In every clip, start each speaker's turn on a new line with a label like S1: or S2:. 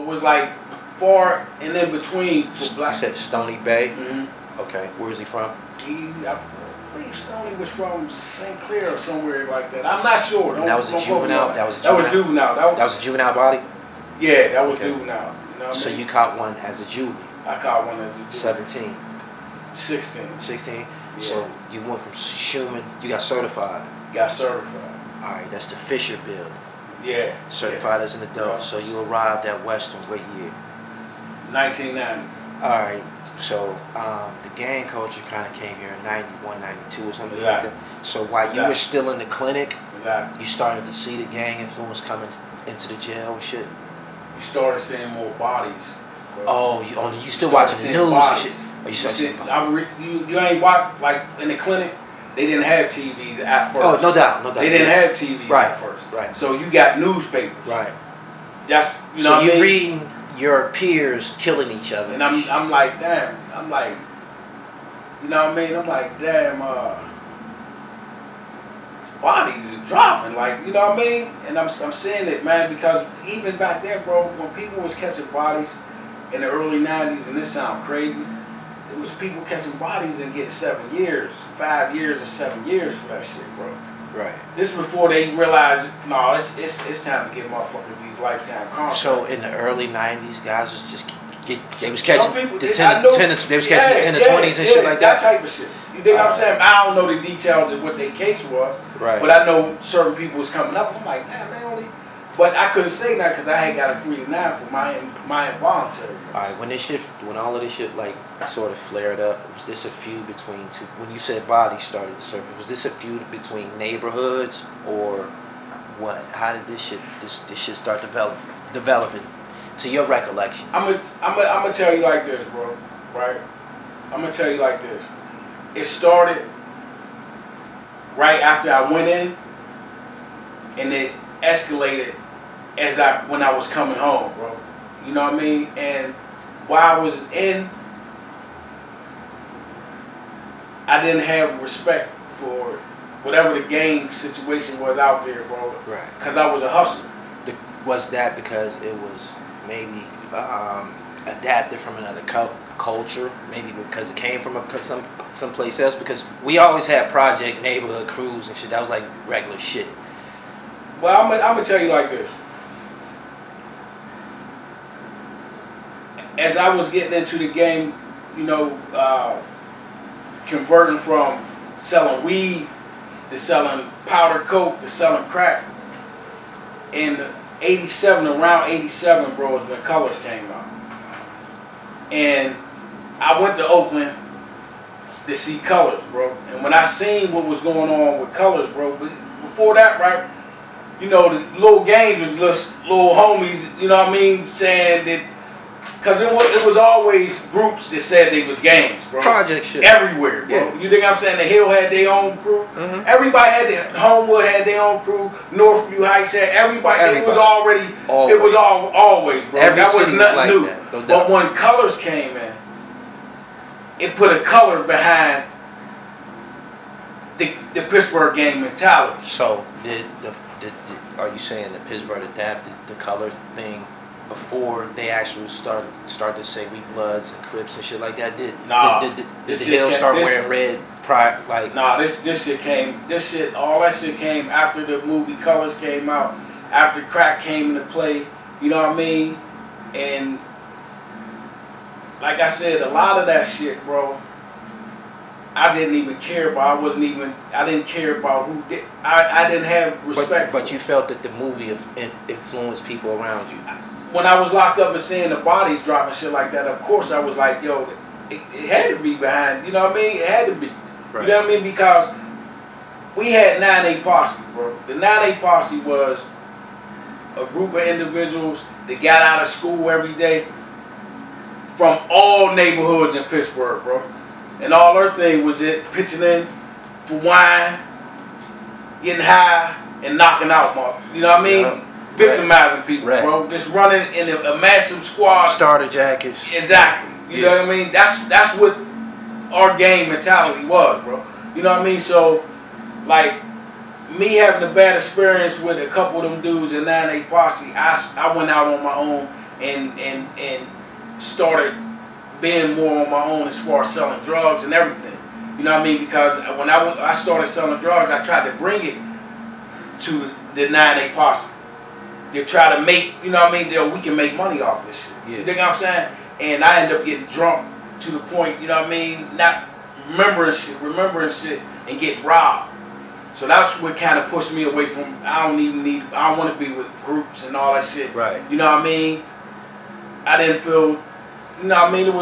S1: it was like far and in between for black.
S2: You said Stony Bay?
S1: Mm-hmm.
S2: Okay, where is he from?
S1: I believe Stoney was from St. Clair or somewhere like that. I'm not sure.
S2: And that was a juvenile? That was
S1: juvenile.
S2: That was a juvenile body?
S1: Yeah, that was
S2: okay.
S1: Juvenile. You know what
S2: so
S1: I mean?
S2: you caught one as a juvie?
S1: I caught one as a juvie.
S2: 17?
S1: 16.
S2: 16?
S1: Yeah.
S2: So you went from Schumann, you got certified?
S1: Got certified.
S2: Alright, that's the Fisher bill.
S1: Yeah.
S2: Certified as an adult. Yeah. So you arrived at Western what year?
S1: 1990.
S2: Alright, so the gang culture kind of came here in 91, 92 or something
S1: exactly.
S2: like that. So while you were still in the clinic,
S1: exactly.
S2: you started to see the gang influence coming into the jail and shit?
S1: You started seeing more bodies. Bro.
S2: Oh, you still watching the news
S1: bodies.
S2: and shit? Oh, you started seeing bodies.
S1: You ain't watch, like in the clinic, they didn't have TVs at first.
S2: Oh, no doubt.
S1: They didn't have TVs at first.
S2: Right.
S1: So you got newspapers.
S2: Right.
S1: That's, you know
S2: so
S1: what I mean?
S2: you're reading your peers killing each other.
S1: And I'm like, damn. I'm like, you know what I mean? I'm like, damn, bodies is dropping, like, you know what I mean? And I'm seeing it, man, because even back then, bro, when people was catching bodies in the early 90s, and this sound crazy, it was people catching bodies and getting 7 years, 5 years or 7 years for that shit, bro.
S2: Right.
S1: This is before they realized, no, it's time to get motherfuckers these lifetime contracts.
S2: So in the early 90s, guys was just they was catching
S1: people,
S2: the 10 to 20s and shit like that?
S1: That type of shit. You dig what I'm saying? I don't know the details of what their case was,
S2: right.
S1: But I know certain people was coming up. I'm like, damn, man, only. But I couldn't say that because I had got a 3 to 9 for my involuntary.
S2: All right, when all of this shit like sort of flared up, was this a feud between two? When you said bodies started to surface, was this a feud between neighborhoods or what? How did this shit start developing? To your recollection.
S1: I'm gonna tell you like this, bro. Right? I'm gonna tell you like this. It started right after I went in, and it escalated when I was coming home, bro. You know what I mean? And while I was in, I didn't have respect for whatever the gang situation was out there, bro.
S2: Right.
S1: Because I was a hustler.
S2: Was that because it was maybe adapted from another culture? Maybe because it came from someplace else? Because we always had project neighborhood crews and shit. That was like regular shit.
S1: Well, I'm gonna tell you like this. As I was getting into the game, you know, converting from selling weed to selling powder coke to selling crack, in around 87, bro, is when Colors came out. And I went to Oakland to see Colors, bro. And when I seen what was going on with Colors, bro, before that, right, you know, the little gangs was just little homies, you know what I mean, saying that, because it was always groups that said they was gangs, bro.
S2: Project shit.
S1: Everywhere, bro. Yeah. You think I'm saying? The Hill had their own crew. Mm-hmm. Everybody had Homewood had their own crew. Northview Heights had everybody. It was already, always. It was always, bro.
S2: Every
S1: that was nothing
S2: like
S1: new.
S2: That, no
S1: but when Colors came in, it put a color behind the Pittsburgh gang mentality.
S2: So are you saying that Pittsburgh adapted the color thing before they actually started to say we Bloods and Crips and shit like that? Did the Hill start wearing red prior? Like,
S1: nah, all that shit came after the movie Colors came out, after crack came into play. You know what I mean? And like I said, a lot of that shit, bro, I didn't even care about. I didn't care about who did. I didn't have respect.
S2: But you felt that the movie influenced people around you.
S1: When I was locked up and seeing the bodies drop and shit like that, of course I was like, yo, it had to be behind. You know what I mean? It had to be. Right. You know what I mean? Because we had 9A Posse, bro. The 9A Posse was a group of individuals that got out of school every day from all neighborhoods in Pittsburgh, bro. And all their thing was it pitching in for wine, getting high, and knocking out motherfuckers. You know what I mean? Yeah. Victimizing people, bro. Just running in a massive squad.
S2: Starter jackets.
S1: Exactly. You know what I mean? That's what our gang mentality was, bro. You know what I mean? So, like, me having a bad experience with a couple of them dudes in 9A Posse, I went out on my own and started being more on my own as far as selling drugs and everything. You know what I mean? Because when I started selling drugs, I tried to bring it to the 9A posse. They try to make, you know what I mean? We can make money off this shit.
S2: Yeah.
S1: You think what I'm saying? And I end up getting drunk to the point, you know what I mean? Not remembering shit, and getting robbed. So that's what kind of pushed me away from. I don't want to be with groups and all that shit.
S2: Right.
S1: You know what I mean? I didn't feel. You know what I mean?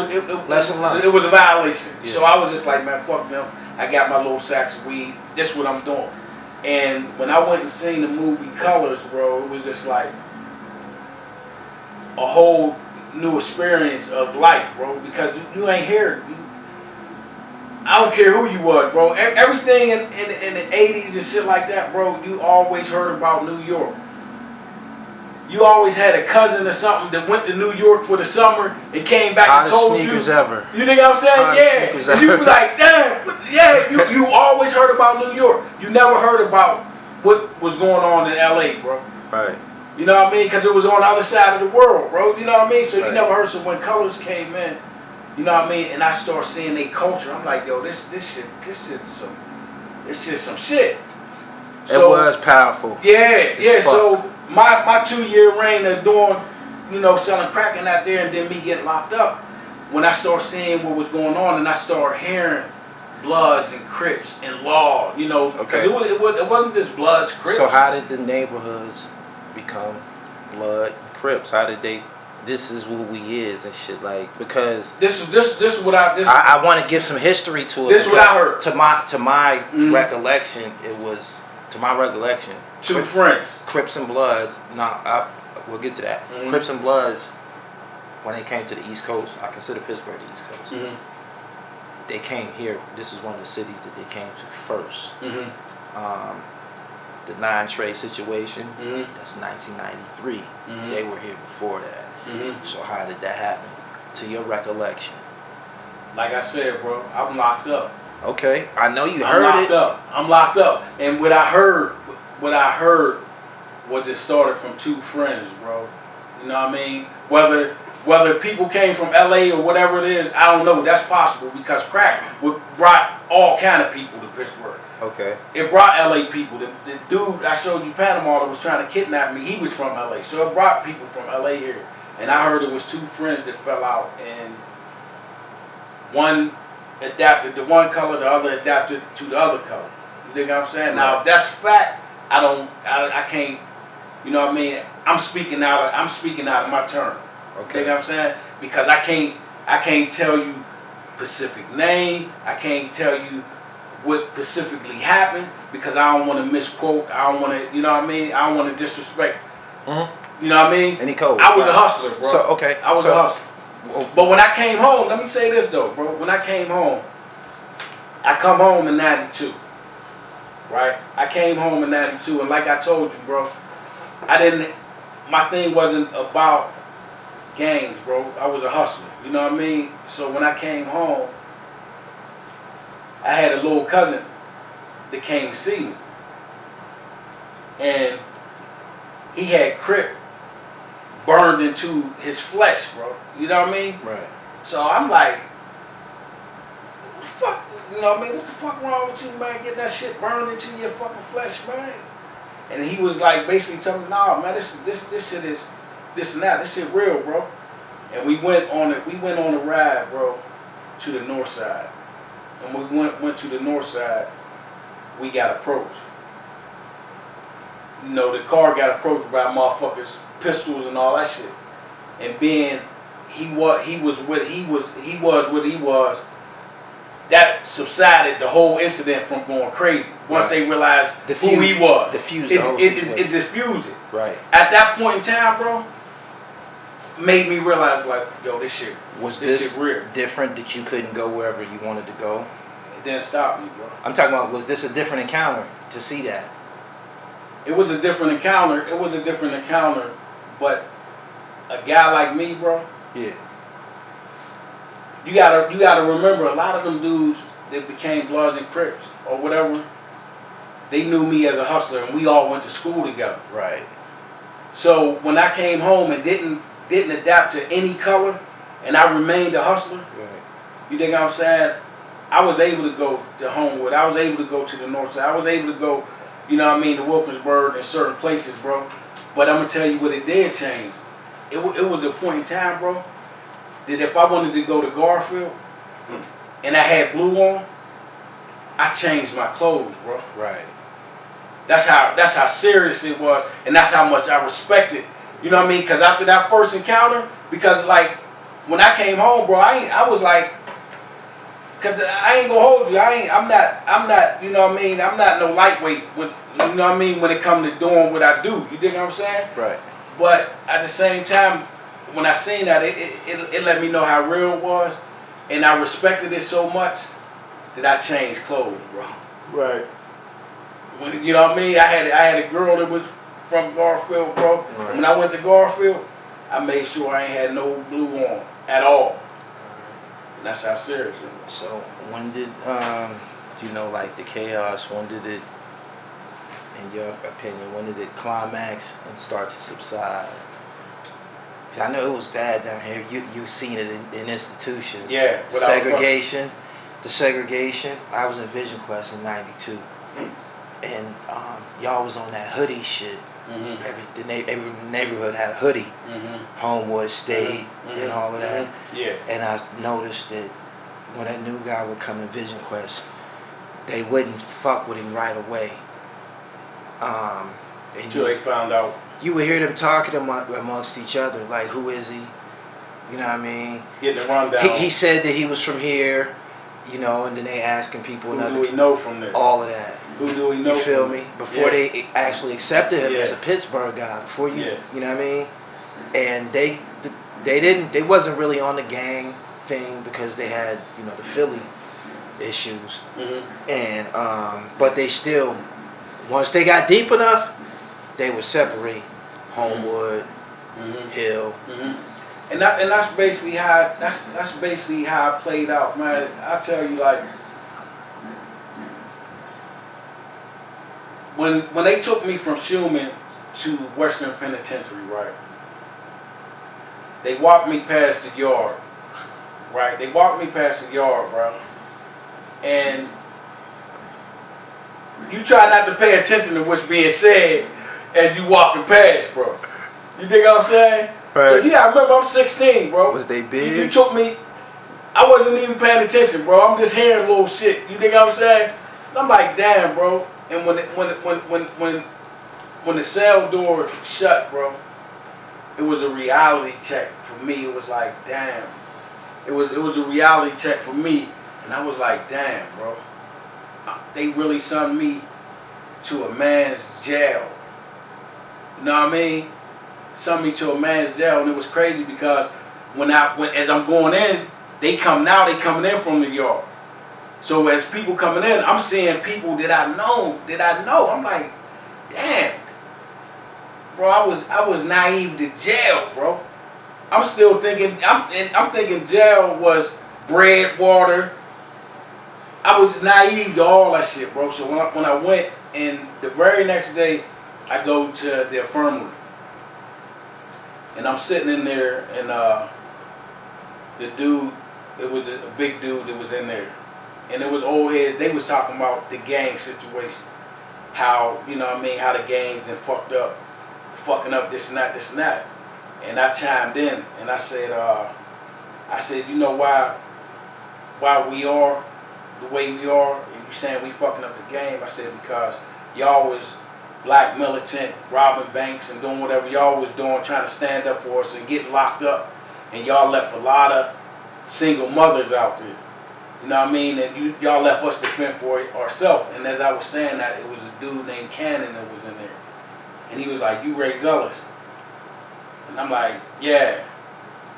S2: Lesson learned.
S1: It was a violation.
S2: Yeah.
S1: So I was just like, man, fuck them. I got my little sacks of weed. This is what I'm doing. And when I went and seen the movie Colors, bro, it was just like a whole new experience of life, bro. Because you ain't here. I don't care who you was, bro. Everything in the 80s and shit like that, bro, you always heard about New York. You always had a cousin or something that went to New York for the summer and came back and told you.
S2: Hottest sneakers ever.
S1: You think I'm saying? Yeah. You be like, damn. Yeah, you always heard about New York. You never heard about what was going on in LA, bro.
S2: Right.
S1: You know what I mean? Because it was on the other side of the world, bro. You know what I mean? So
S2: right.
S1: You never heard. So when Colors came in, you know what I mean? And I started seeing their culture. I'm like, yo, this just some shit.
S2: So, it was powerful.
S1: Yeah. So my 2-year reign of doing, you know, selling cracking out there, and then me getting locked up. When I started seeing what was going on, and I started hearing Bloods and Crips and Law, you know, because it wasn't just Bloods, Crips.
S2: So how did the neighborhoods become Blood and Crips? How did they? This is who we is and shit, like, because
S1: this is what
S2: I want to give some history to it.
S1: This is what I heard.
S2: To my recollection, it was
S1: two friends,
S2: Crips and Bloods. We'll get to that. Crips and Bloods, when they came to the East Coast, I consider Pittsburgh the East Coast. They came here. This is one of the cities that they came to first. The non-trade situation, that's 1993. They were here before that. So how did that happen? To your recollection?
S1: Like I said, bro, I'm locked up.
S2: Okay, I know you heard it.
S1: I'm locked up. And what I heard was it started from two friends, bro. You know what I mean? Whether people came from LA or whatever it is, I don't know. That's possible because crack brought all kind of people to Pittsburgh.
S2: Okay.
S1: It brought LA people. The dude I showed you Panama that was trying to kidnap me, he was from LA. So it brought people from LA here. And I heard it was two friends that fell out, and one adapted to one color, the other adapted to the other color. You think what I'm saying? Right. Now if that's fact, I can't, you know what I mean? I'm speaking out of my term. Okay. You think what I'm saying? Because I can't tell you specific name, I can't tell you what specifically happened because I don't want to misquote, I don't want to, you know what I mean? I don't want to disrespect. You know what I mean?
S2: Any code.
S1: I was a hustler, bro.
S2: So, okay.
S1: I was a hustler. But when I came home, let me say this though, bro. When I came home, I come home in 92. Right? I came home in 92, and like I told you, bro, my thing wasn't about gangs, bro. I was a hustler. You know what I mean? So when I came home, I had a little cousin that came to see me. And he had Crip burned into his flesh, bro. You know what I mean?
S2: Right.
S1: So I'm like, what the fuck? You know what I mean? What the fuck wrong with you, man? Getting that shit burned into your fucking flesh, man. And he was like basically telling me, nah, man, this shit is this and that. This shit real, bro. And we went on a ride, bro, to the north side. And we went to the north side, we got approached. You know, the car got approached by motherfuckers, pistols and all that shit. And being he was what he was, that subsided the whole incident from going crazy. Once they realized who he was.
S2: Diffused the whole situation.
S1: It diffused it.
S2: Right.
S1: At that point in time, bro, made me realize like, yo, this shit real.
S2: Different that you couldn't go wherever you wanted to go?
S1: It didn't stop me, bro.
S2: I'm talking about, was this a different encounter to see that?
S1: It was a different encounter. But a guy like me, bro.
S2: Yeah.
S1: You gotta remember, a lot of them dudes that became Bloods and Crips or whatever, they knew me as a hustler, and we all went to school together.
S2: Right.
S1: So when I came home and didn't didn't adapt to any color, and I remained a hustler.
S2: Right.
S1: You think I'm saying? I was able to go to Homewood. I was able to go to the north side. I was able to go, you know what I mean, to Wilkinsburg and certain places, bro. But I'm going to tell you what it did change. It was a point in time, bro, that if I wanted to go to Garfield and I had blue on, I changed my clothes, bro.
S2: Right.
S1: That's how serious it was, and that's how much I respected. You know what I mean? Because after that first encounter, because like when I came home, bro, I was like, because I ain't gonna hold you. I'm not. You know what I mean? I'm not no lightweight. When, you know what I mean? When it comes to doing what I do, you dig what I'm saying?
S2: Right.
S1: But at the same time, when I seen that, it let me know how real it was, and I respected it so much that I changed clothes, bro.
S2: Right.
S1: You know what I mean? I had a girl that was from Garfield, bro.
S2: Right.
S1: And when I went to Garfield, I made sure I ain't had no blue on at all. And that's how serious it was.
S2: So when did you know, like the chaos? When did it, in your opinion, when did it climax and start to subside? 'Cause I know it was bad down here. You seen it in institutions.
S1: Yeah.
S2: The segregation. The segregation. I was in Vision Quest in '92, and y'all was on that hoodie shit.
S1: Mm-hmm.
S2: Every neighborhood had a hoodie.
S1: Mm-hmm.
S2: Homewood State and all of that.
S1: Yeah.
S2: And I noticed that when a new guy would come to Vision Quest, they wouldn't fuck with him right away.
S1: Until they found out.
S2: You would hear them talking amongst each other, like, who is he? You know what I mean?
S1: Getting a rundown.
S2: He said that he was from here, you know, and then they asking people.
S1: Who do we know from there?
S2: All of that.
S1: Who do we know?
S2: You feel
S1: from
S2: me? Before they actually accepted him
S1: Yeah.
S2: as a Pittsburgh guy, before you,
S1: Yeah.
S2: you know what I mean? And they wasn't really on the gang thing because they had, you know, the Philly issues.
S1: Mm-hmm.
S2: And but they still, once they got deep enough, they would separate Homewood,
S1: Mm-hmm.
S2: Hill.
S1: Mm-hmm. And that's basically how it played out, man. I tell you, like, when they took me from Schumann to Western Penitentiary, right? They walked me past the yard, right? They walked me past the yard, bro. And you try not to pay attention to what's being said as you walking past, bro. You dig what I'm saying?
S2: Right.
S1: So yeah, I remember I'm 16, bro.
S2: Was they big?
S1: You took me. I wasn't even paying attention, bro. I'm just hearing little shit. You dig what I'm saying? And I'm like, damn, bro. And when the cell door shut, bro, it was a reality check for me. It was like, damn. It was a reality check for me, and I was like, damn, bro. They really sent me to a man's jail. You know what I mean? Sent me to a man's jail, and it was crazy because as I'm going in, they coming in from the yard. So as people coming in, I'm seeing people that I know. I'm like, damn, bro. I was naive to jail, bro. I'm still thinking. I'm thinking jail was bread, water. I was naive to all that shit, bro. So when I went, and the very next day, I go to the infirmary, and I'm sitting in there, and the dude, it was a big dude that was in there, and it was old heads. They was talking about the gang situation, how, you know what I mean, how the gangs done fucking up this and that, and I chimed in, and I said, you know why we are the way we are, and you saying we fucking up the game? I said, because y'all was black militant, robbing banks and doing whatever y'all was doing, trying to stand up for us and getting locked up, and y'all left a lot of single mothers out there. You know what I mean? And y'all left us to fend for it ourselves. And as I was saying that, it was a dude named Cannon that was in there. And he was like, you RAE ZELLOUS? And I'm like, yeah.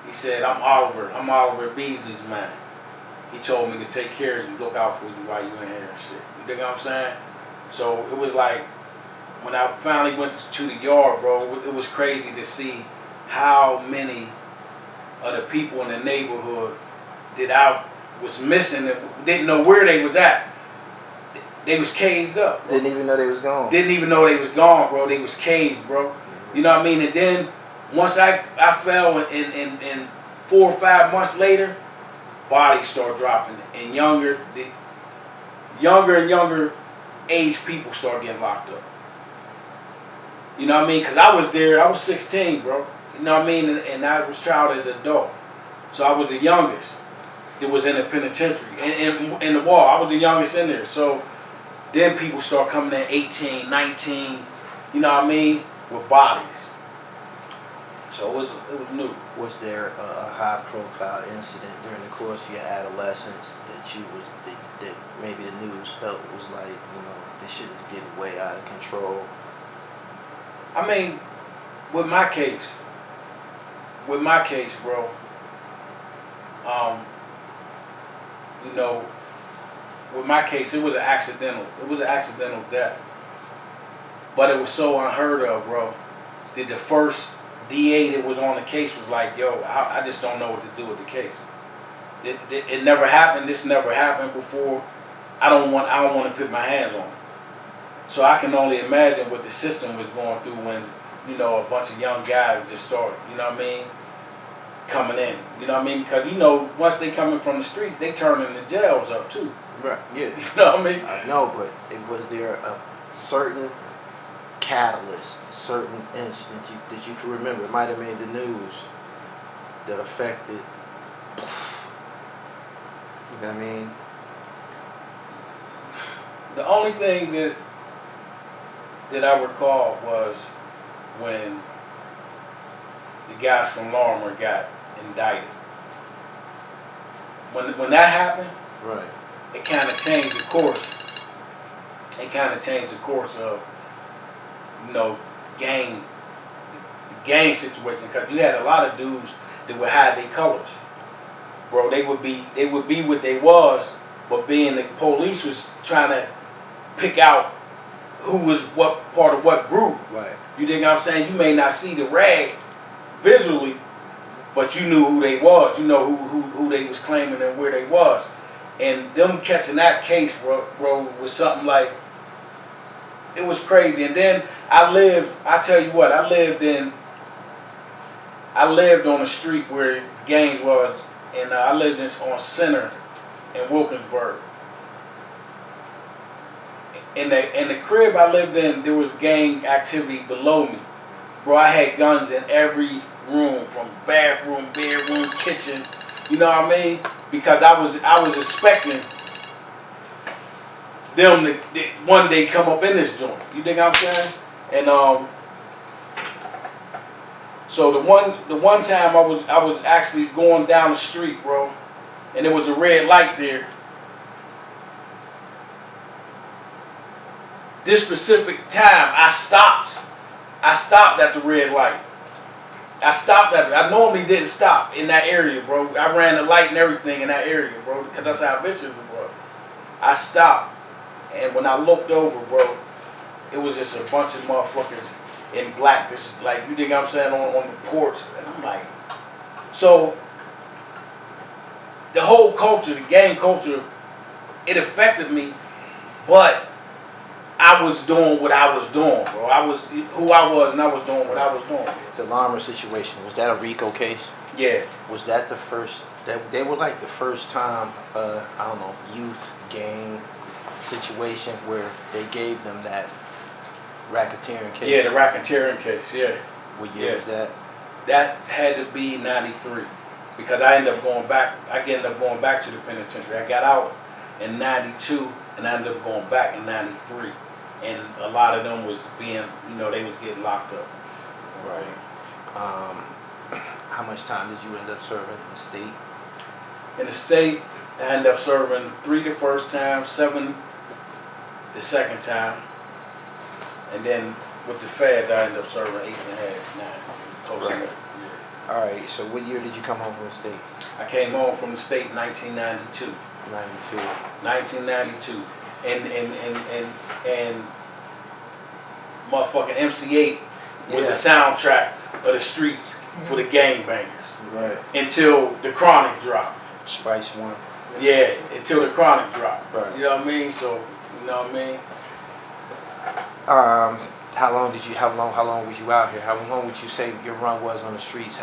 S1: He said, I'm Oliver Beasley's man. He told me to take care of you, look out for you while you in here and shit. You dig what I'm saying? So it was like, when I finally went to the yard, bro, it was crazy to see how many of the people in the neighborhood that I was missing and didn't know where they was at. They was caged up, bro.
S2: Didn't even know they was gone.
S1: Didn't even know they was gone, bro. They was caged, bro. You know what I mean? And then Once I fell, and 4 or 5 months later, bodies start dropping, and younger and younger age people start getting locked up. You know what I mean? Because I was there, I was 16, bro. You know what I mean? And I was tried as an adult. So I was the youngest that was in the penitentiary. And in the wall, I was the youngest in there. So then people start coming in 18, 19, you know what I mean? With bodies. So it was new.
S2: Was there a high profile incident during the course of your adolescence that maybe the news felt was like, you know, this shit is getting way out of control?
S1: I mean, with my case, bro, you know, with my case, it was an accidental death. But it was so unheard of, bro, that the first DA that was on the case was like, yo, I just don't know what to do with the case. It never happened. This never happened before. I don't want to put my hands on it. So I can only imagine what the system was going through when, you know, a bunch of young guys just started, you know what I mean, coming in. You know what I mean? Because, you know, once they coming from the streets, they turning the jails up too.
S2: Right, yeah.
S1: You know what I mean?
S2: I know, but was there a certain catalyst, certain incident that you can remember, it might have made the news, that affected, you know what I mean?
S1: The only thing that I recall was when the guys from Lorimer got indicted. When that happened,
S2: right,
S1: it kind of changed the course. It kind of changed the course of, you know, the gang situation, because you had a lot of dudes that would hide their colors, bro. They would be what they was, but being the police was trying to pick out who was what part of what group.
S2: right.
S1: You think I'm saying? You may not see the rag visually, but you knew who they was. You know who they was claiming and where they was. And them catching that case, bro, was something like, it was crazy. And then I tell you what, I lived on a street where gangs was, and I lived on Center in Wilkinsburg. In the crib I lived in, there was gang activity below me. Bro, I had guns in every room, from bathroom, bedroom, kitchen. You know what I mean? Because I was expecting them to one day come up in this joint. You think I'm saying? And so the one time I was actually going down the street, bro, and there was a red light there. This specific time, I stopped at the red light. I normally didn't stop in that area, bro. I ran the light and everything in that area, bro, because that's how vicious it was. I stopped, and when I looked over, bro, it was just a bunch of motherfuckers in black. This is like, you think I'm saying, on the porch, and I'm like, so the whole culture, the gang culture, it affected me, but I was doing what I was doing, bro. I was who I was, and I was doing what I was doing.
S2: The Lorimer situation, was that a RICO case?
S1: Yeah.
S2: Was that the first, they were like the first time, I don't know, youth gang situation where they gave them that racketeering case?
S1: Yeah, the racketeering case, yeah.
S2: What year was that?
S1: That had to be 93, because I ended up going back to the penitentiary. I got out in 92, and I ended up going back in 93. And a lot of them was being, you know, they was getting locked up.
S2: Right. How much time did you end up serving in the state?
S1: In the state, I ended up serving 3 the first time, 7 the second time. And then with the feds, I ended up serving 8.5, 9. Close
S2: Right.
S1: to it. Yeah.
S2: All right, so what year did you come home from the state?
S1: I came home from the state in 1992.
S2: 92.
S1: 1992. And motherfucking MC8 was the soundtrack of the streets for the gangbangers.
S2: Right.
S1: Until the Chronic dropped.
S2: Spice One.
S1: Yeah, until the Chronic dropped.
S2: Right.
S1: You know what I mean? So, you know what I mean?
S2: How long was you out here? How long would you say your run was on the streets?